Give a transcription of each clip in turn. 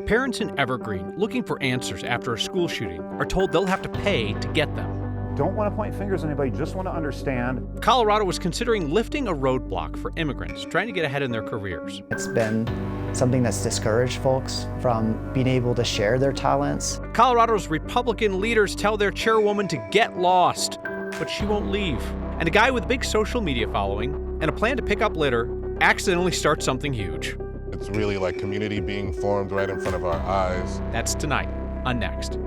Parents in Evergreen looking for answers after a school shooting are told they'll have to pay to get them. Don't want to point fingers at anybody, just want to understand. Colorado was considering lifting a roadblock for immigrants trying to get ahead in their careers. It's been something that's discouraged folks from being able to share their talents. Colorado's Republican leaders tell their chairwoman to get lost, but she won't leave. And a guy with a big social media following and a plan to pick up litter accidentally starts something huge. It's really like community being formed right in front of our eyes. That's tonight on Next.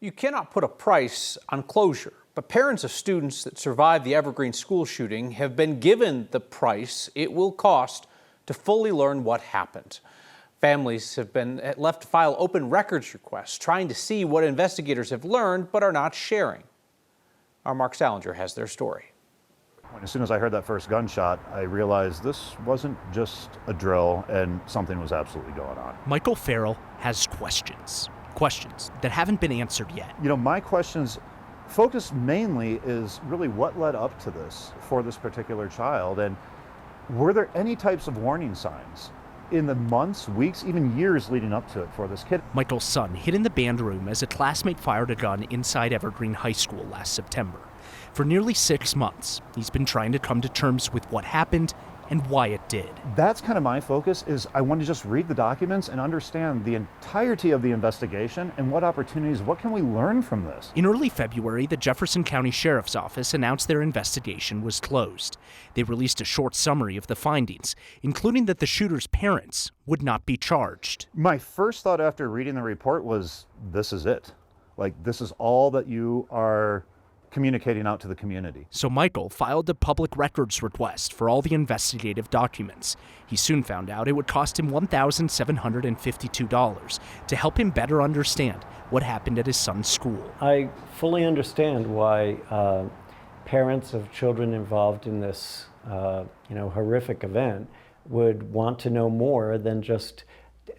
You cannot put a price on closure, but parents of students that survived the Evergreen school shooting have been given the price it will cost to fully learn what happened. Families have been left to file open records requests, trying to see what investigators have learned but are not sharing. Our Mark Salinger has their story. As soon as I heard that first gunshot, I realized this wasn't just a drill and something was absolutely going on. Michael Farrell has questions that haven't been answered yet. You know, my questions focus mainly is really what led up to this for this particular child, and were there any types of warning signs in the months, weeks, even years leading up to it for this kid? Michael's son hid in the band room as a classmate fired a gun inside Evergreen High School last September. For nearly 6 months, he's been trying to come to terms with what happened and why it did. That's kind of my focus, is I want to just read the documents and understand the entirety of the investigation and what opportunities, what can we learn from this? In early February, the Jefferson County Sheriff's Office announced their investigation was closed. They released a short summary of the findings, including that the shooter's parents would not be charged. My first thought after reading the report was, this is it. Like, this is all that you are communicating out to the community. So Michael filed a public records request for all the investigative documents. He soon found out it would cost him $1,752 to help him better understand what happened at his son's school. I fully understand why parents of children involved in this horrific event would want to know more than just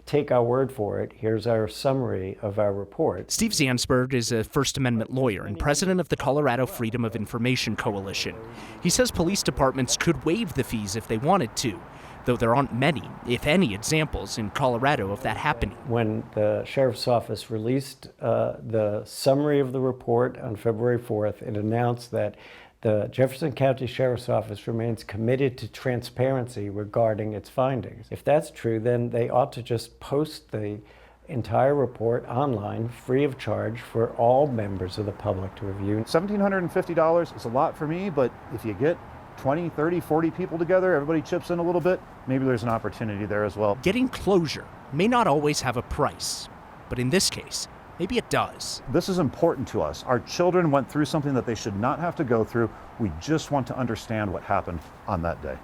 take our word for it. Here's our summary of our report. Steve Zansberg is a First Amendment lawyer and president of the Colorado Freedom of Information Coalition. He says police departments could waive the fees if they wanted to, though there aren't many, if any, examples in Colorado of that happening. When the Sheriff's Office released the summary of the report on February 4th, it announced that the Jefferson County Sheriff's Office remains committed to transparency regarding its findings. If that's true, then they ought to just post the entire report online free of charge for all members of the public to review. $1,750 is a lot for me, but if you get 20, 30, 40 people together, everybody chips in a little bit, maybe there's an opportunity there as well. Getting closure may not always have a price, but in this case, maybe it does. This is important to us. Our children went through something that they should not have to go through. We just want to understand what happened on that day.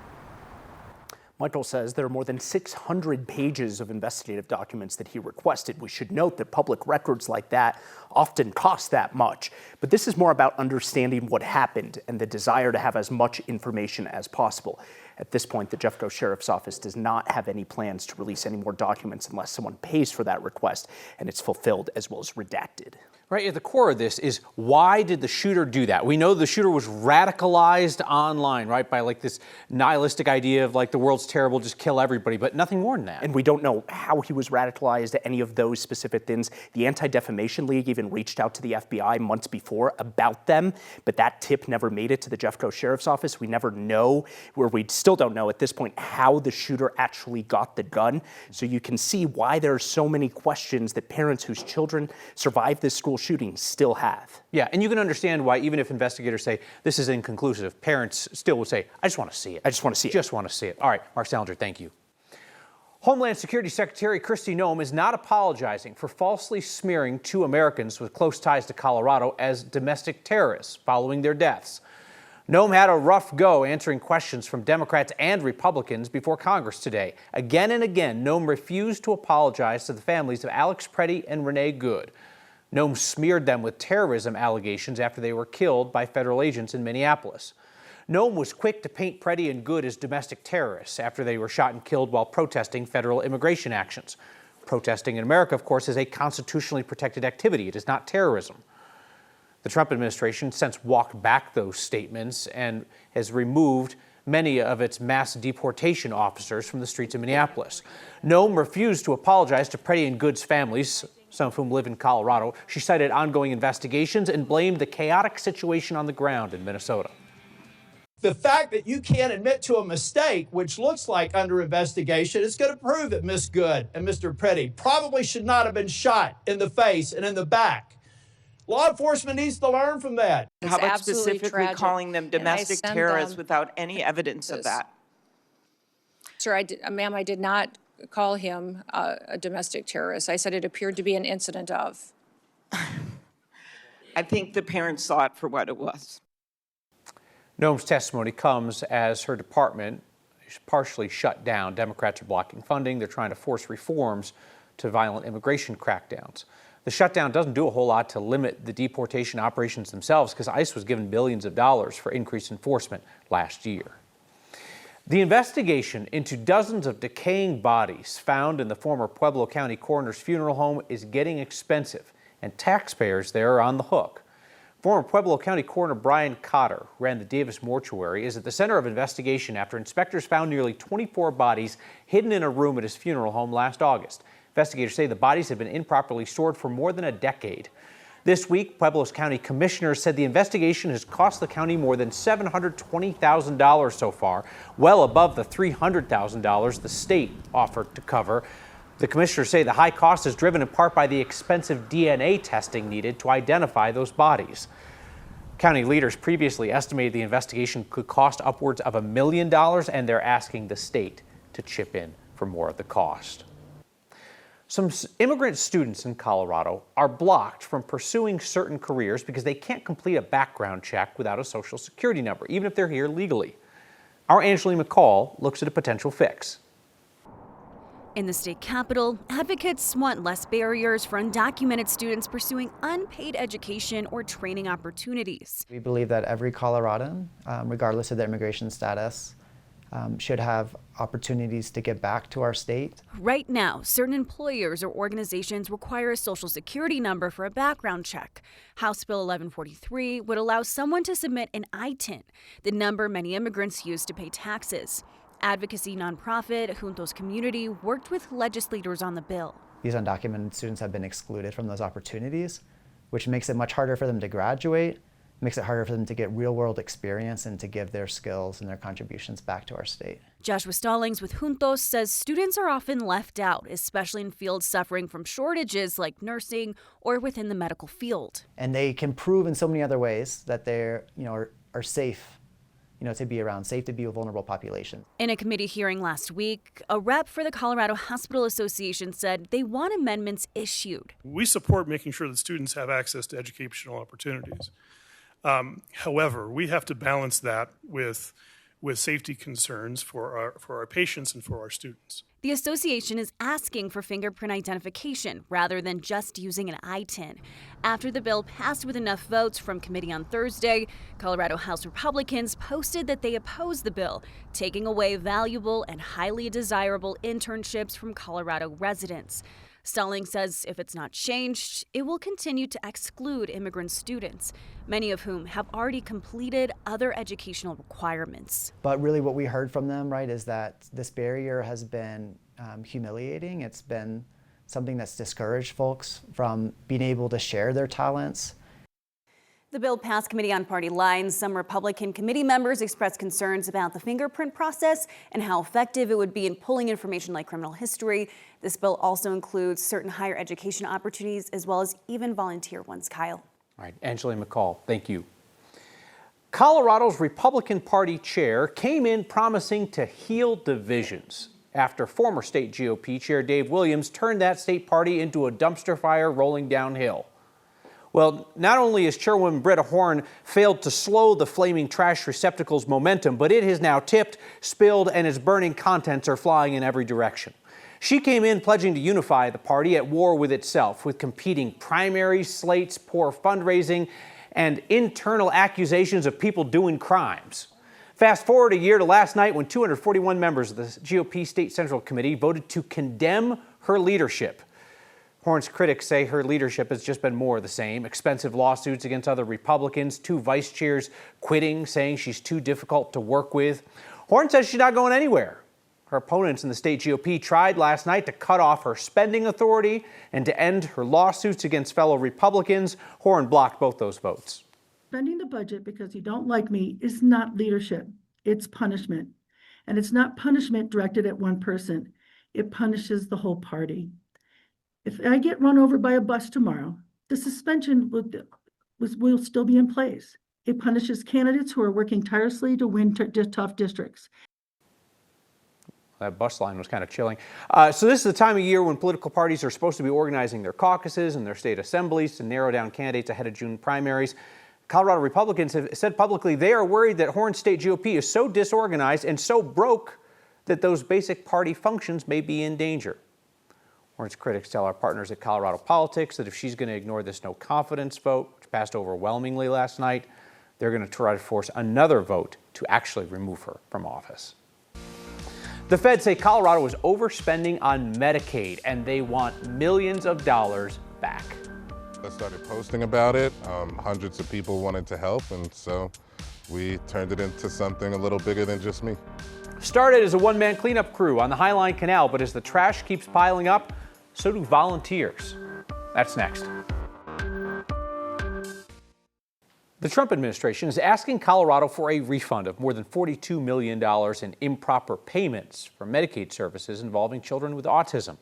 Michael says there are more than 600 pages of investigative documents that he requested. We should note that public records like that often cost that much. But this is more about understanding what happened and the desire to have as much information as possible. At this point, the Jeffco Sheriff's Office does not have any plans to release any more documents unless someone pays for that request and it's fulfilled as well as redacted. Right at the core of this is, why did the shooter do that? We know the shooter was radicalized online, right, by like this nihilistic idea of like the world's terrible, just kill everybody, but nothing more than that. And we don't know how he was radicalized, any of those specific things. The Anti-Defamation League even reached out to the FBI months before about them, but that tip never made it to the Jeffco Sheriff's Office. We never know, or we still don't know at this point, how the shooter actually got the gun. So you can see why there are so many questions that parents whose children survived this school shooting still have. Yeah, and you can understand why, even if investigators say this is inconclusive, parents still will say, I just want to see it. I just want to see it. Just want to see it. All right, Mark Salinger, thank you. Homeland Security Secretary Kristi Noem is not apologizing for falsely smearing 2 Americans with close ties to Colorado as domestic terrorists following their deaths. Noem had a rough go answering questions from Democrats and Republicans before Congress today. Again and again, Noem refused to apologize to the families of Alex Preddy and Renee Good. Noem smeared them with terrorism allegations after they were killed by federal agents in Minneapolis. Noem was quick to paint Preddy and Good as domestic terrorists after they were shot and killed while protesting federal immigration actions. Protesting in America, of course, is a constitutionally protected activity. It is not terrorism. The Trump administration since walked back those statements and has removed many of its mass deportation officers from the streets of Minneapolis. Noem refused to apologize to Pretty and Good's families, some of whom live in Colorado. She cited ongoing investigations and blamed the chaotic situation on the ground in Minnesota. The fact that you can't admit to a mistake, which looks like under investigation, is going to prove that Miss Good and Mr. Petty probably should not have been shot in the face and in the back. Law enforcement needs to learn from that. How about specifically calling them domestic terrorists without any evidence of that? Sir, ma'am, I did not call him a domestic terrorist. I said it appeared to be an incident of. I think the parents saw it for what it was. Noem's testimony comes as her department is partially shut down. Democrats are blocking funding. They're trying to force reforms to violent immigration crackdowns. The shutdown doesn't do a whole lot to limit the deportation operations themselves because ICE was given billions of dollars for increased enforcement last year. The investigation into dozens of decaying bodies found in the former Pueblo County coroner's funeral home is getting expensive, and taxpayers there are on the hook. Former Pueblo County Coroner Brian Cotter, who ran the Davis Mortuary, is at the center of investigation after inspectors found nearly 24 bodies hidden in a room at his funeral home last August. Investigators say the bodies have been improperly stored for more than a decade. This week, Pueblos County commissioners said the investigation has cost the county more than $720,000 so far, well above the $300,000 the state offered to cover. The commissioners say the high cost is driven in part by the expensive DNA testing needed to identify those bodies. County leaders previously estimated the investigation could cost upwards of $1 million, and they're asking the state to chip in for more of the cost. Some immigrant students in Colorado are blocked from pursuing certain careers because they can't complete a background check without a Social Security number, even if they're here legally. Our Angeline McCall looks at a potential fix. In the state capital, advocates want less barriers for undocumented students pursuing unpaid education or training opportunities. We believe that every Coloradan, regardless of their immigration status, should have opportunities to get back to our state. Right now, certain employers or organizations require a Social Security number for a background check. House Bill 1143 would allow someone to submit an ITIN, the number many immigrants use to pay taxes. Advocacy nonprofit Juntos Community worked with legislators on the bill. These undocumented students have been excluded from those opportunities, which makes it much harder for them to graduate, makes it harder for them to get real-world experience and to give their skills and their contributions back to our state. Joshua Stallings with Juntos says students are often left out, especially in fields suffering from shortages like nursing or within the medical field. And they can prove in so many other ways that they're, are safe, to be around, safe to be a vulnerable population. In a committee hearing last week, a rep for the Colorado Hospital Association said they want amendments issued. We support making sure that students have access to educational opportunities. However, we have to balance that with safety concerns for our patients and for our students. The association is asking for fingerprint identification rather than just using an ITIN. After the bill passed with enough votes from committee on Thursday, Colorado House Republicans posted that they oppose the bill, taking away valuable and highly desirable internships from Colorado residents. Stallings says if it's not changed, it will continue to exclude immigrant students, many of whom have already completed other educational requirements. But really what we heard from them, right, is that this barrier has been humiliating. It's been something that's discouraged folks from being able to share their talents. The bill passed committee on party lines. Some Republican committee members expressed concerns about the fingerprint process and how effective it would be in pulling information like criminal history. This bill also includes certain higher education opportunities as well as even volunteer ones. Kyle. All right, Angeline McCall, thank you. Colorado's Republican Party chair came in promising to heal divisions after former state GOP chair Dave Williams turned that state party into a dumpster fire rolling downhill. Well, not only has Chairwoman Britta Horn failed to slow the flaming trash receptacle's momentum, but it has now tipped, spilled, and its burning contents are flying in every direction. She came in pledging to unify the party at war with itself, with competing primary slates, poor fundraising, and internal accusations of people doing crimes. Fast forward a year to last night when 241 members of the GOP State Central Committee voted to condemn her leadership. Horn's critics say her leadership has just been more of the same. Expensive lawsuits against other Republicans, 2 vice chairs quitting, saying she's too difficult to work with. Horn says she's not going anywhere. Her opponents in the state GOP tried last night to cut off her spending authority and to end her lawsuits against fellow Republicans. Horn blocked both those votes. Spending the budget because you don't like me is not leadership. It's punishment. And it's not punishment directed at one person. It punishes the whole party. If I get run over by a bus tomorrow, the suspension will still be in place. It punishes candidates who are working tirelessly to win tough districts. That bus line was kind of chilling. So this is the time of year when political parties are supposed to be organizing their caucuses and their state assemblies to narrow down candidates ahead of June primaries. Colorado Republicans have said publicly they are worried that Horn's state GOP is so disorganized and so broke that those basic party functions may be in danger. Horn's critics tell our partners at Colorado Politics that if she's going to ignore this no confidence vote, which passed overwhelmingly last night, they're going to try to force another vote to actually remove her from office. The feds say Colorado is overspending on Medicaid, and they want millions of dollars back. I started posting about it. Hundreds of people wanted to help, and so we turned it into something a little bigger than just me. Started as a one-man cleanup crew on the Highline Canal, but as the trash keeps piling up, so do volunteers. That's next. The Trump administration is asking Colorado for a refund of more than $42 million in improper payments for Medicaid services involving children with autism.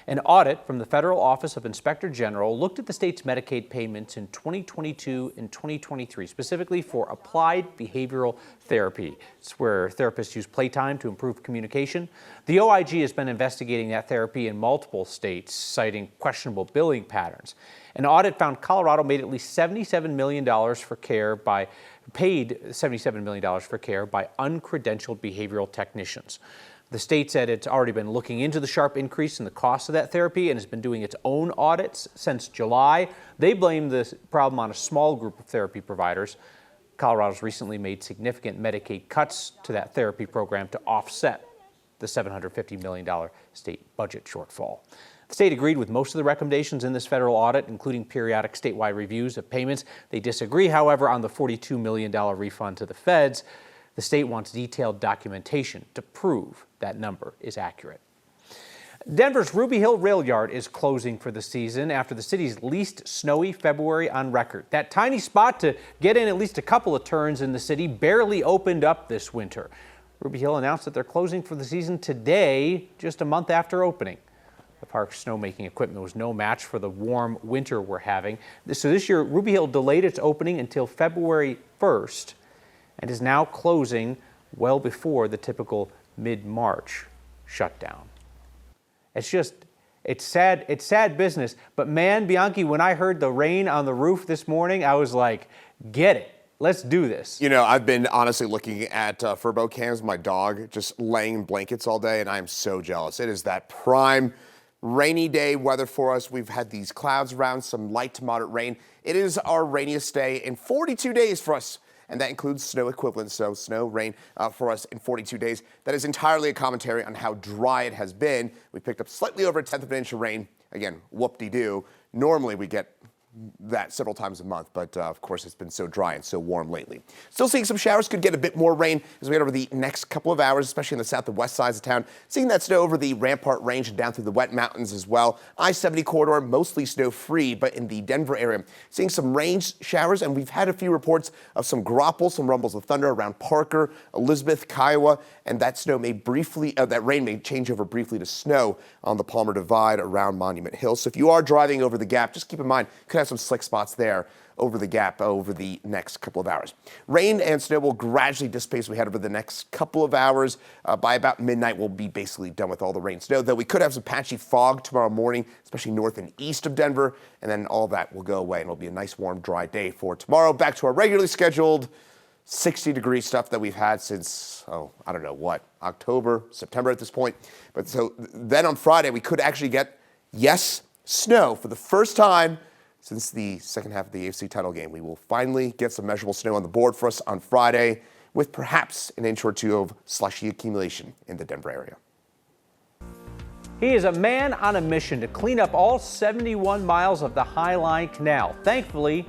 An audit from the Federal Office of Inspector General looked at the state's Medicaid payments in 2022 and 2023, specifically for applied behavioral therapy. It's where therapists use playtime to improve communication. The OIG has been investigating that therapy in multiple states, citing questionable billing patterns. An audit found Colorado made at least $77 million for care by $77 million for care by uncredentialed behavioral technicians. The state said it's already been looking into the sharp increase in the cost of that therapy and has been doing its own audits since July. They blame this problem on a small group of therapy providers. Colorado's recently made significant Medicaid cuts to that therapy program to offset the $750 million state budget shortfall. The state agreed with most of the recommendations in this federal audit, including periodic statewide reviews of payments. They disagree, however, on the $42 million refund to the feds. The state wants detailed documentation to prove that number is accurate. Denver's Ruby Hill Rail Yard is closing for the season after the city's least snowy February on record. That tiny spot to get in at least a couple of turns in the city barely opened up this winter. Ruby Hill announced that they're closing for the season today, just a month after opening. The park's snowmaking equipment was no match for the warm winter we're having. So this year, Ruby Hill delayed its opening until February 1st and is now closing well before the typical mid-March shutdown. It's sad business. But man, Bianchi, when I heard the rain on the roof this morning, I was like, get it. Let's do this. You know, I've been honestly looking at Furbo cams, my dog, just laying in blankets all day, and I'm so jealous. It is that prime rainy day weather for us. We've had these clouds around, some light to moderate rain. It is our rainiest day in 42 days for us, and that includes snow equivalent, so snow, rain for us in 42 days. That is entirely a commentary on how dry it has been. We picked up slightly over 1/10 of an inch of rain. Again, whoop-de-doo. Normally we get that several times a month, but of course it's been so dry and so warm lately. Still seeing some showers, could get a bit more rain as we head over the next couple of hours, especially in the south and west sides of town. Seeing that snow over the Rampart Range and down through the wet mountains as well. I-70 corridor, mostly snow-free, but in the Denver area, seeing some rain showers, and we've had a few reports of some graupel, some rumbles of thunder around Parker, Elizabeth, Kiowa, and that snow may briefly, that rain may change over briefly to snow on the Palmer Divide around Monument Hill. So if you are driving over the gap, just keep in mind, could have some slick spots there over the gap over the next couple of hours. Rain and snow will gradually dissipate as we head over the next couple of hours. By about midnight, we'll be basically done with all the rain and snow, though we could have some patchy fog tomorrow morning, especially north and east of Denver, and then all that will go away, and it'll be a nice, warm, dry day for tomorrow. Back to our regularly scheduled 60-degree stuff that we've had since, I don't know what, October, September at this point. But so then on Friday, we could actually get, yes, snow for the first time since the second half of the AFC title game. We will finally get some measurable snow on the board for us on Friday, with perhaps an inch or two of slushy accumulation in the Denver area. He is a man on a mission to clean up all 71 miles of the Highline Canal. Thankfully,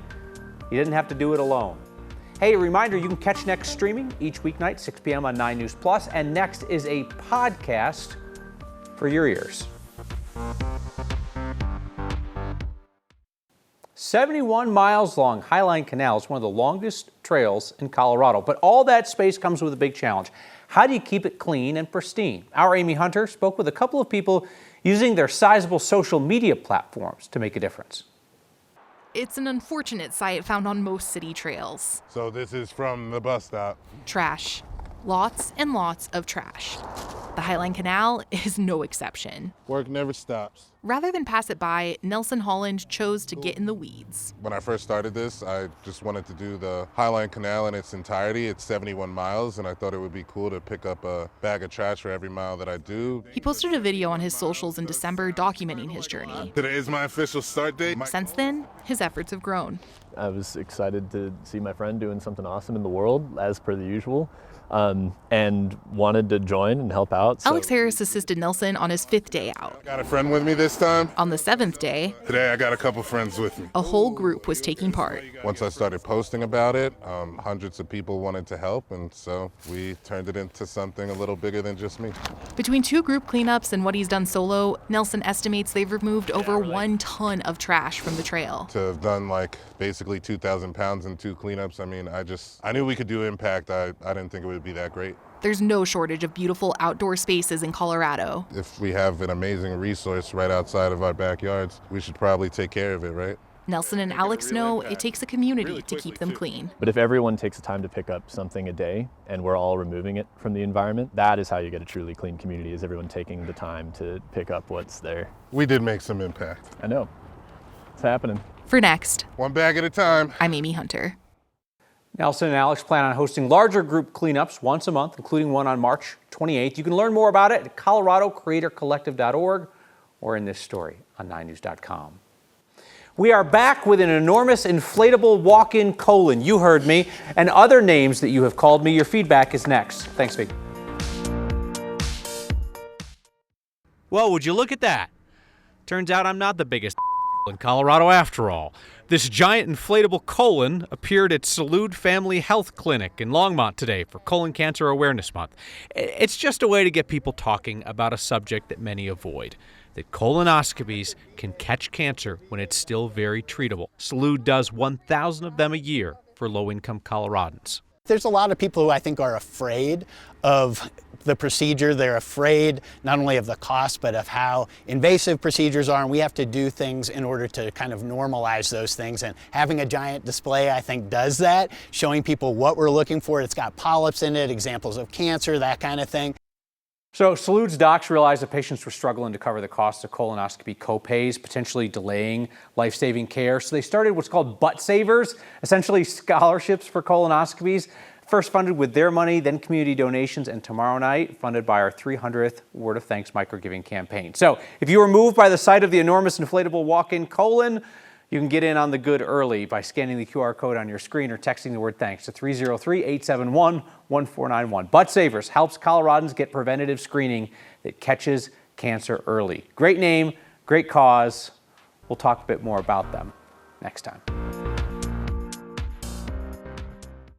he didn't have to do it alone. Hey, a reminder, you can catch Next streaming each weeknight, 6 p.m. on 9 News Plus, and Next is a podcast for your ears. 71 miles long, Highline Canal is one of the longest trails in Colorado, but all that space comes with a big challenge. How do you keep it clean and pristine? Our Amy Hunter spoke with a couple of people using their sizable social media platforms to make a difference. It's an unfortunate sight found on most city trails. So this is from the bus stop. Trash. Lots and lots of trash. The Highline Canal is no exception. Work never stops. Rather than pass it by, Nelson Holland chose to get in the weeds. When I first started this, I just wanted to do the Highline Canal in its entirety. It's 71 miles, and I thought it would be cool to pick up a bag of trash for every mile that I do. He posted a video on his socials in December documenting his journey. Today is my official start date. Since then, his efforts have grown. I was excited to see my friend doing something awesome in the world, as per the usual, and wanted to join and help out. So. Alex Harris assisted Nelson on his 5th day out. Got a friend with me this time. On the 7th day, today I got a couple friends with me. A whole group was taking part. Once I started posting about it, hundreds of people wanted to help, and so we turned it into something a little bigger than just me. Between 2 group cleanups and what he's done solo, Nelson estimates they've removed over 1 ton of trash from the trail. To have done like basically 2,000 pounds in 2 cleanups, I mean, I knew we could do impact. I didn't think it would be that great. There's no shortage of beautiful outdoor spaces in Colorado. If we have an amazing resource right outside of our backyards, we should probably take care of it, right? Nelson and Alex know it takes a community to keep them clean. But if everyone takes the time to pick up something a day and we're all removing it from the environment, that is how you get a truly clean community, is everyone taking the time to pick up what's there. We did make some impact. I know. It's happening. For Next, 1 bag at a time. I'm Amy Hunter. Nelson and Alex plan on hosting larger group cleanups once a month, including one on March 28th. You can learn more about it at coloradocreatorcollective.org or in this story on 9news.com. We are back with an enormous inflatable walk-in colon. You heard me, and other names that you have called me. Your feedback is next. Thanks, Vic. Well, would you look at that? Turns out I'm not the biggest in Colorado after all. This giant inflatable colon appeared at Salud Family Health Clinic in Longmont today for Colon Cancer Awareness Month. It's just a way to get people talking about a subject that many avoid, that colonoscopies can catch cancer when it's still very treatable. Salud does 1,000 of them a year for low-income Coloradans. There's a lot of people who I think are afraid of the procedure. They're afraid not only of the cost, but of how invasive procedures are, and we have to do things in order to kind of normalize those things. And having a giant display, I think, does that, showing people what we're looking for. It's got polyps in it, examples of cancer, that kind of thing. So Salud's docs realized that patients were struggling to cover the cost of colonoscopy copays, potentially delaying life-saving care. So they started what's called Butt Savers, essentially scholarships for colonoscopies. First funded with their money, then community donations, and tomorrow night funded by our 300th Word of Thanks microgiving campaign. So if you were moved by the sight of the enormous inflatable walk-in colon, you can get in on the good early by scanning the QR code on your screen or texting the word thanks to 303-871-1491. Butt Savers helps Coloradans get preventative screening that catches cancer early. Great name, great cause. We'll talk a bit more about them next time.